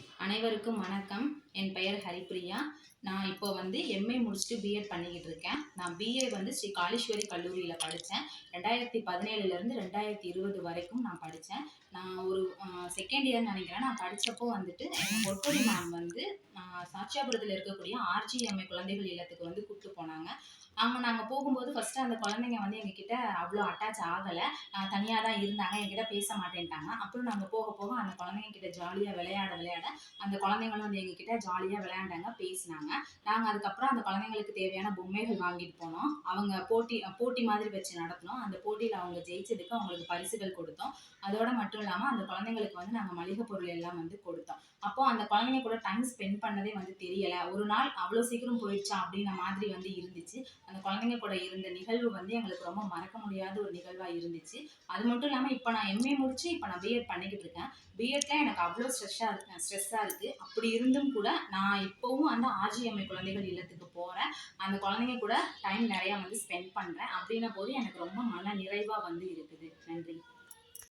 அனைவருக்கும் வணக்கம். என் பெயர் ஹரிப்பிரியா. நான் இப்போ எம்ஏ முடிச்சுட்டு பிஎட் பண்ணிக்கிட்டு இருக்கேன். நான் பிஏ ஸ்ரீ காளீஸ்வரி கல்லூரியில் படித்தேன். 2017லேருந்து 2020 வரைக்கும் நான் படித்தேன். நான் ஒரு செகண்ட் இயர் நினைக்கிறேன். நான் படித்தப்போ எங்கள் பொற்கொடி மேம் சாட்சியாபுரத்தில் இருக்கக்கூடிய ஆர்ஜிஎம்ஏ குழந்தைகள் இல்லத்துக்கு கூப்பிட்டு போனாங்க. நாங்கள் போகும்போது ஃபஸ்ட்டு அந்த குழந்தைங்க எங்ககிட்ட அவ்வளோ அட்டாச் ஆகலை. தனியாக தான் இருந்தாங்க. என்கிட்ட பேச மாட்டேன்ட்டாங்க. அப்புறம் நாங்கள் போக போக அந்த குழந்தைங்க கிட்ட ஜாலியாக விளையாட அந்த குழந்தைங்களும் எங்ககிட்ட ஜாலியாக விளையாண்டாங்க, பேசினாங்க. நாங்கள் அதுக்கப்புறம் அந்த குழந்தைங்களுக்கு தேவையான பொம்மைகள் வாங்கிட்டு போனோம். அவங்க போட்டி மாதிரி வச்சு நடத்தினோம். அந்த போட்டியில் அவங்க ஜெயிச்சதுக்கு அவங்களுக்கு பரிசுகள் கொடுத்தோம். அதோட மட்டும் இல்லாமல் அந்த குழந்தைங்களுக்கு நாங்கள் மளிகை பொருள் எல்லாம் கொடுத்தோம். அப்போ அந்த குழந்தைங்க கூட டைம் ஸ்பெண்ட் பண்ணதே தெரியலை. ஒரு நாள் அவ்வளோ சீக்கிரம் போயிடுச்சா அப்படின்ன மாதிரி இருந்துச்சு. அந்த குழந்தைங்க கூட இருந்த நிகழ்வு எங்களுக்கு ரொம்ப மறக்க முடியாத ஒரு நிகழ்வாக இருந்துச்சு. அது மட்டும் இல்லாமல் இப்போ நான் எம்ஏ முடிச்சு இப்போ நான் பிஎட் பண்ணிக்கிட்டு இருக்கேன். பிஎட்ல எனக்கு அவ்வளோ ஸ்ட்ரெஸ்ஸாக இருக்குது. அப்படி இருந்தும் கூட நான் இப்போவும் ஆர்ஜிஎம்ஐ குழந்தைகள் இல்லத்துக்கு போகிறேன். அந்த குழந்தைங்க கூட டைம் நிறையா ஸ்பெண்ட் பண்ணுறேன். அப்படின்ன போது எனக்கு ரொம்ப மன நிறைவாக இருக்குது. நன்றி.